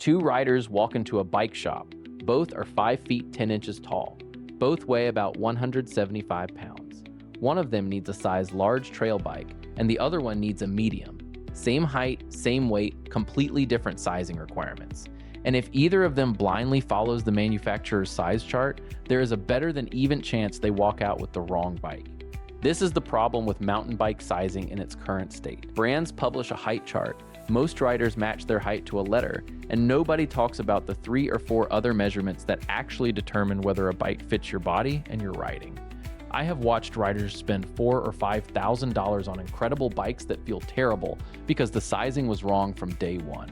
Two riders walk into a bike shop. Both are 5 feet 10 inches tall. Both weigh about 175 pounds. One of them needs a size large trail bike, and the other one needs a medium. Same height, same weight, completely different sizing requirements. And if either of them blindly follows the manufacturer's size chart, there is a better than even chance they walk out with the wrong bike. This is the problem with mountain bike sizing in its current state. Brands publish a height chart, most riders match their height to a letter, and nobody talks about the 3 or 4 other measurements that actually determine whether a bike fits your body and your riding. I have watched riders spend $4,000 or $5,000 on incredible bikes that feel terrible because the sizing was wrong from day one.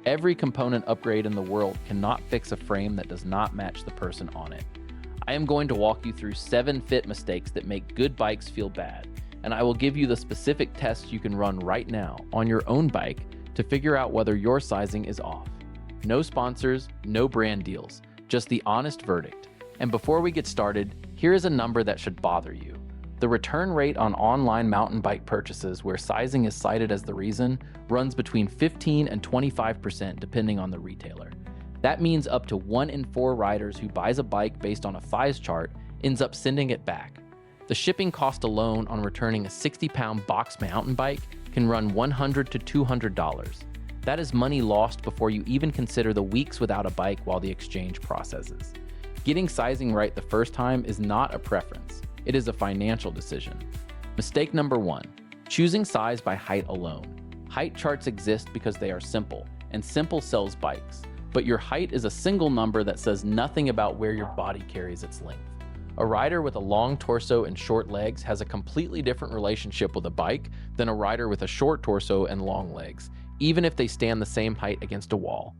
Every component upgrade in the world cannot fix a frame that does not match the person on it. I am going to walk you through 7 fit mistakes that make good bikes feel bad, and I will give you the specific tests you can run right now on your own bike to figure out whether your sizing is off. No sponsors, no brand deals, just the honest verdict. And before we get started, here is a number that should bother you. The return rate on online mountain bike purchases where sizing is cited as the reason runs between 15 and 25% depending on the retailer. That means up to 1 in 4 riders who buys a bike based on a size chart ends up sending it back. The shipping cost alone on returning a 60-pound box mountain bike can run $100 to $200. That is money lost before you even consider the weeks without a bike while the exchange processes. Getting sizing right the first time is not a preference. It is a financial decision. Mistake number 1, choosing size by height alone. Height charts exist because they are simple, and simple sells bikes. But your height is a single number that says nothing about where your body carries its length. A rider with a long torso and short legs has a completely different relationship with a bike than a rider with a short torso and long legs, even if they stand the same height against a wall.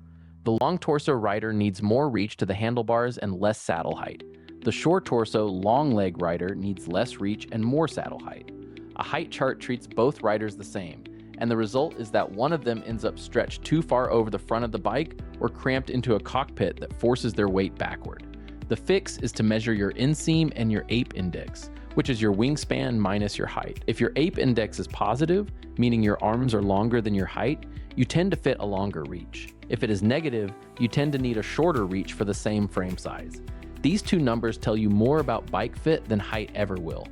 The long torso rider needs more reach to the handlebars and less saddle height. The short torso, long leg rider needs less reach and more saddle height. A height chart treats both riders the same, and the result is that one of them ends up stretched too far over the front of the bike or cramped into a cockpit that forces their weight backward. The fix is to measure your inseam and your ape index, which is your wingspan minus your height. If your ape index is positive, meaning your arms are longer than your height, you tend to fit a longer reach. If it is negative, you tend to need a shorter reach for the same frame size. These two numbers tell you more about bike fit than height ever will.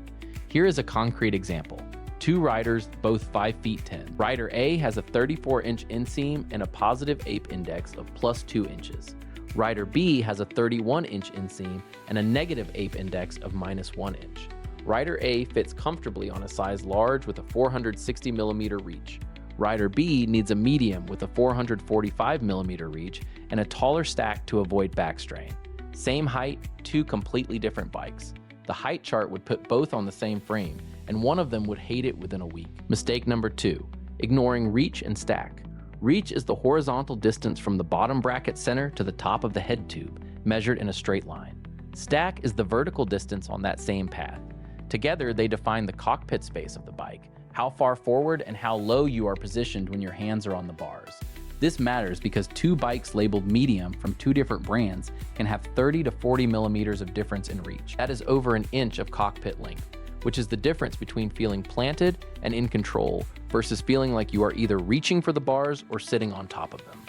Here is a concrete example. 2 riders, both 5 feet 10. Rider A has a 34-inch inseam and a positive ape index of plus 2 inches. Rider B has a 31-inch inseam and a negative ape index of minus 1 inch. Rider A fits comfortably on a size large with a 460 millimeter reach. Rider B needs a medium with a 445 millimeter reach and a taller stack to avoid back strain. Same height, 2 completely different bikes. The height chart would put both on the same frame, and one of them would hate it within a week. Mistake number 2, ignoring reach and stack. Reach is the horizontal distance from the bottom bracket center to the top of the head tube, measured in a straight line. Stack is the vertical distance on that same path. Together, they define the cockpit space of the bike, how far forward and how low you are positioned when your hands are on the bars. This matters because 2 bikes labeled medium from 2 different brands can have 30 to 40 millimeters of difference in reach. That is over an inch of cockpit length, which is the difference between feeling planted and in control versus feeling like you are either reaching for the bars or sitting on top of them.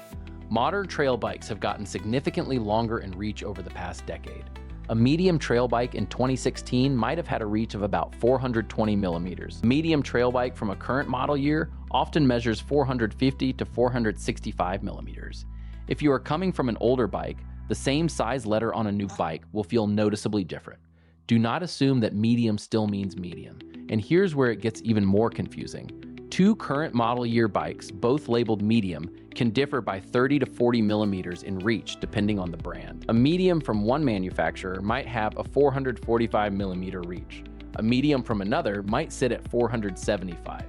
Modern trail bikes have gotten significantly longer in reach over the past decade. A medium trail bike in 2016 might have had a reach of about 420 millimeters. A medium trail bike from a current model year often measures 450 to 465 millimeters. If you are coming from an older bike, the same size letter on a new bike will feel noticeably different. Do not assume that medium still means medium. And here's where it gets even more confusing. 2 current model year bikes, both labeled medium, can differ by 30 to 40 millimeters in reach depending on the brand. A medium from one manufacturer might have a 445 millimeter reach. A medium from another might sit at 475.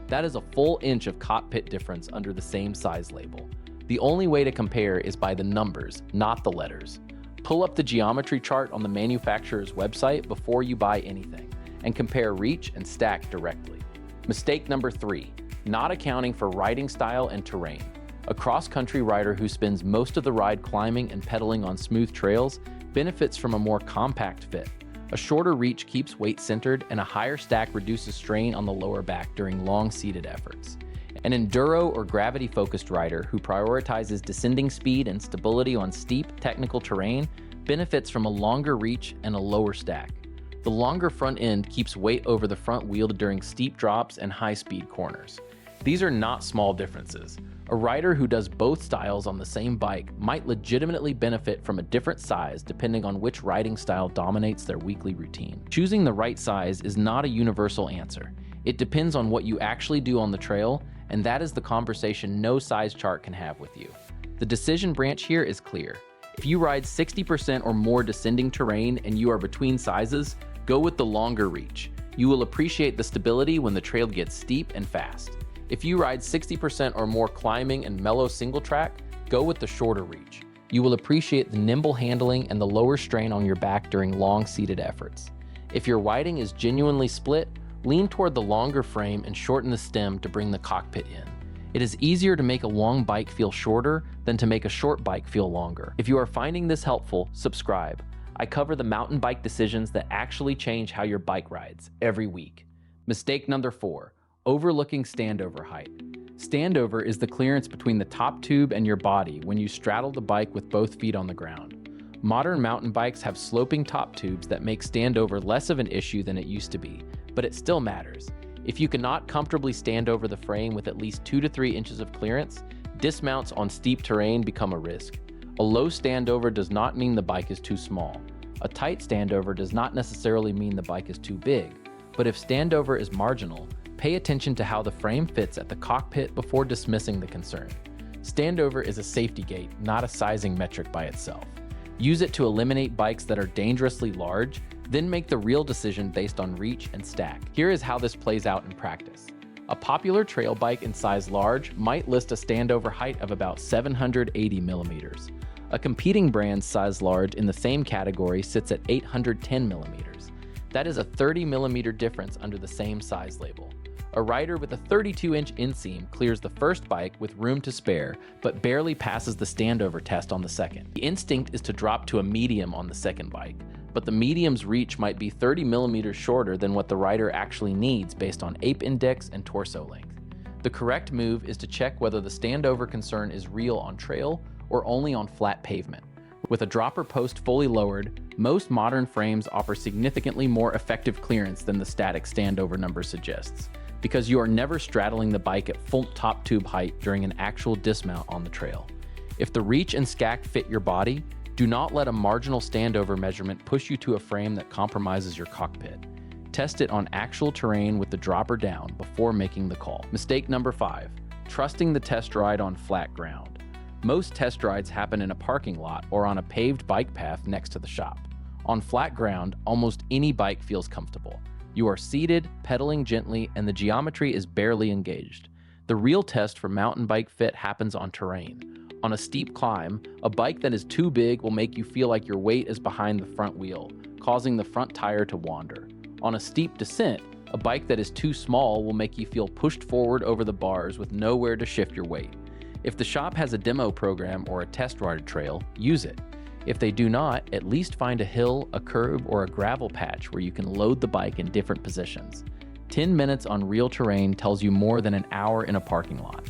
That is a full inch of cockpit difference under the same size label. The only way to compare is by the numbers, not the letters. Pull up the geometry chart on the manufacturer's website before you buy anything, and compare reach and stack directly. Mistake number 3, not accounting for riding style and terrain. A cross-country rider who spends most of the ride climbing and pedaling on smooth trails benefits from a more compact fit. A shorter reach keeps weight centered, and a higher stack reduces strain on the lower back during long seated efforts. An enduro or gravity-focused rider who prioritizes descending speed and stability on steep, technical terrain benefits from a longer reach and a lower stack. The longer front end keeps weight over the front wheel during steep drops and high-speed corners. These are not small differences. A rider who does both styles on the same bike might legitimately benefit from a different size depending on which riding style dominates their weekly routine. Choosing the right size is not a universal answer. It depends on what you actually do on the trail, and that is the conversation no size chart can have with you. The decision branch here is clear. If you ride 60% or more descending terrain and you are between sizes, go with the longer reach. You will appreciate the stability when the trail gets steep and fast. If you ride 60% or more climbing and mellow single track, go with the shorter reach. You will appreciate the nimble handling and the lower strain on your back during long seated efforts. If your riding is genuinely split, lean toward the longer frame and shorten the stem to bring the cockpit in. It is easier to make a long bike feel shorter than to make a short bike feel longer. If you are finding this helpful, subscribe. I cover the mountain bike decisions that actually change how your bike rides every week. Mistake number 4. Overlooking standover height. Standover is the clearance between the top tube and your body when you straddle the bike with both feet on the ground. Modern mountain bikes have sloping top tubes that make standover less of an issue than it used to be, but it still matters. If you cannot comfortably stand over the frame with at least 2 to 3 inches of clearance, dismounts on steep terrain become a risk. A low standover does not mean the bike is too small. A tight standover does not necessarily mean the bike is too big, but if standover is marginal, pay attention to how the frame fits at the cockpit before dismissing the concern. Standover is a safety gate, not a sizing metric by itself. Use it to eliminate bikes that are dangerously large, then make the real decision based on reach and stack. Here is how this plays out in practice. A popular trail bike in size large might list a standover height of about 780 millimeters. A competing brand's size large in the same category sits at 810 millimeters. That is a 30 millimeter difference under the same size label. A rider with a 32-inch inseam clears the first bike with room to spare, but barely passes the standover test on the second. The instinct is to drop to a medium on the second bike, but the medium's reach might be 30 millimeters shorter than what the rider actually needs based on ape index and torso length. The correct move is to check whether the standover concern is real on trail or only on flat pavement. With a dropper post fully lowered, most modern frames offer significantly more effective clearance than the static standover number suggests, because you are never straddling the bike at full top tube height during an actual dismount on the trail. If the reach and stack fit your body, do not let a marginal standover measurement push you to a frame that compromises your cockpit. Test it on actual terrain with the dropper down before making the call. Mistake number 5, trusting the test ride on flat ground. Most test rides happen in a parking lot or on a paved bike path next to the shop. On flat ground, almost any bike feels comfortable. You are seated, pedaling gently, and the geometry is barely engaged. The real test for mountain bike fit happens on terrain. On a steep climb, a bike that is too big will make you feel like your weight is behind the front wheel, causing the front tire to wander. On a steep descent, a bike that is too small will make you feel pushed forward over the bars with nowhere to shift your weight. If the shop has a demo program or a test ride trail, use it. If they do not, at least find a hill, a curb, or a gravel patch where you can load the bike in different positions. 10 minutes on real terrain tells you more than an hour in a parking lot.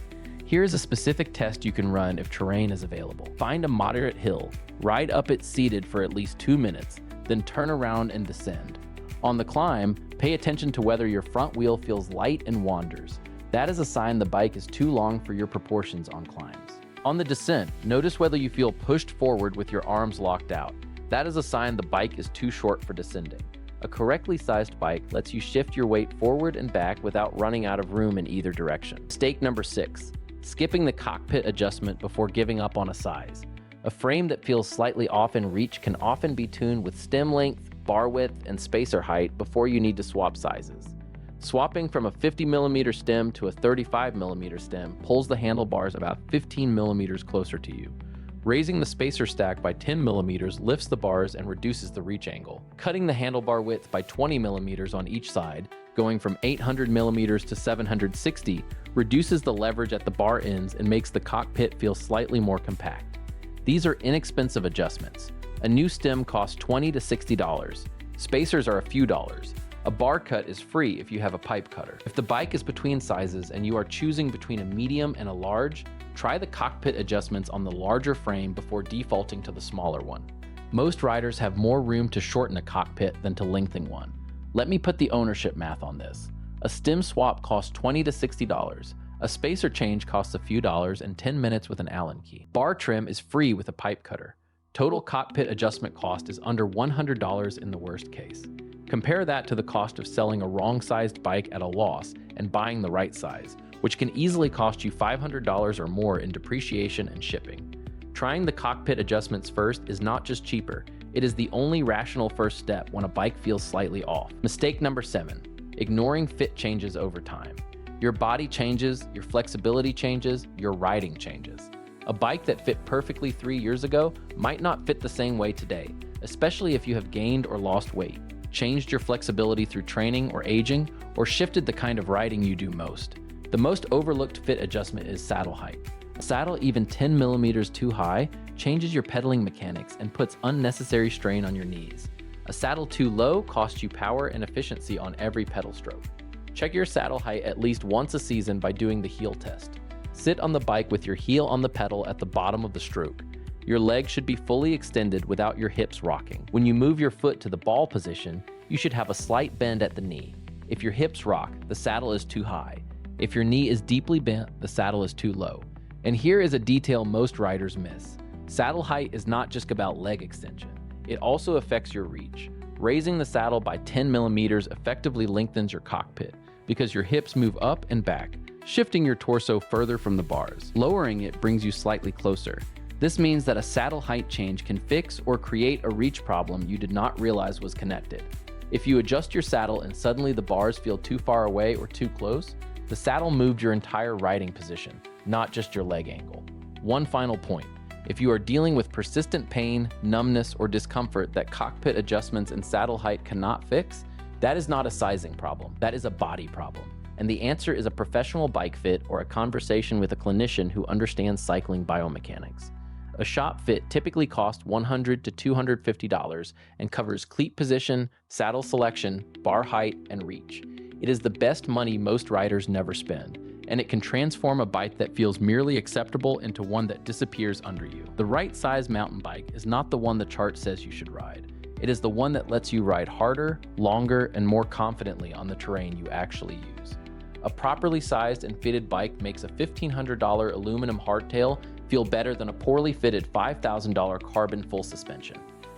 Here is a specific test you can run if terrain is available. Find a moderate hill, ride up it seated for at least 2 minutes, then turn around and descend. On the climb, pay attention to whether your front wheel feels light and wanders. That is a sign the bike is too long for your proportions on climbs. On the descent, notice whether you feel pushed forward with your arms locked out. That is a sign the bike is too short for descending. A correctly sized bike lets you shift your weight forward and back without running out of room in either direction. Mistake number 6, skipping the cockpit adjustment before giving up on a size. A frame that feels slightly off in reach can often be tuned with stem length, bar width, and spacer height before you need to swap sizes. Swapping from a 50 millimeter stem to a 35 millimeter stem pulls the handlebars about 15 millimeters closer to you. Raising the spacer stack by 10 millimeters lifts the bars and reduces the reach angle. Cutting the handlebar width by 20 millimeters on each side, going from 800 millimeters to 760, reduces the leverage at the bar ends and makes the cockpit feel slightly more compact. These are inexpensive adjustments. A new stem costs $20 to $60. Spacers are a few dollars. A bar cut is free if you have a pipe cutter. If the bike is between sizes and you are choosing between a medium and a large, try the cockpit adjustments on the larger frame before defaulting to the smaller one. Most riders have more room to shorten a cockpit than to lengthen one. Let me put the ownership math on this. A stem swap costs $20 to $60. A spacer change costs a few dollars and 10 minutes with an Allen key. Bar trim is free with a pipe cutter. Total cockpit adjustment cost is under $100 in the worst case. Compare that to the cost of selling a wrong-sized bike at a loss and buying the right size, which can easily cost you $500 or more in depreciation and shipping. Trying the cockpit adjustments first is not just cheaper, it is the only rational first step when a bike feels slightly off. Mistake number 7, ignoring fit changes over time. Your body changes, your flexibility changes, your riding changes. A bike that fit perfectly 3 years ago might not fit the same way today, especially if you have gained or lost weight, changed your flexibility through training or aging, or shifted the kind of riding you do most. The most overlooked fit adjustment is saddle height. A saddle even 10 millimeters too high changes your pedaling mechanics and puts unnecessary strain on your knees. A saddle too low costs you power and efficiency on every pedal stroke. Check your saddle height at least once a season by doing the heel test. Sit on the bike with your heel on the pedal at the bottom of the stroke. Your legs should be fully extended without your hips rocking. When you move your foot to the ball position, you should have a slight bend at the knee. If your hips rock, the saddle is too high. If your knee is deeply bent, the saddle is too low. And here is a detail most riders miss. Saddle height is not just about leg extension. It also affects your reach. Raising the saddle by 10 millimeters effectively lengthens your cockpit because your hips move up and back, shifting your torso further from the bars. Lowering it brings you slightly closer. This means that a saddle height change can fix or create a reach problem you did not realize was connected. If you adjust your saddle and suddenly the bars feel too far away or too close, the saddle moved your entire riding position, not just your leg angle. One final point. If you are dealing with persistent pain, numbness, or discomfort that cockpit adjustments and saddle height cannot fix, that is not a sizing problem, that is a body problem. And the answer is a professional bike fit or a conversation with a clinician who understands cycling biomechanics. A shop fit typically costs $100 to $250 and covers cleat position, saddle selection, bar height, and reach. It is the best money most riders never spend, and it can transform a bike that feels merely acceptable into one that disappears under you. The right size mountain bike is not the one the chart says you should ride. It is the one that lets you ride harder, longer, and more confidently on the terrain you actually use. A properly sized and fitted bike makes a $1,500 aluminum hardtail feel better than a poorly fitted $5,000 carbon full suspension.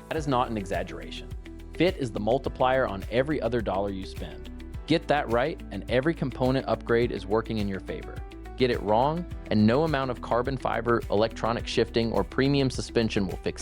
That is not an exaggeration. Fit is the multiplier on every other dollar you spend. Get that right, and every component upgrade is working in your favor. Get it wrong, and no amount of carbon fiber, electronic shifting, or premium suspension will fix it.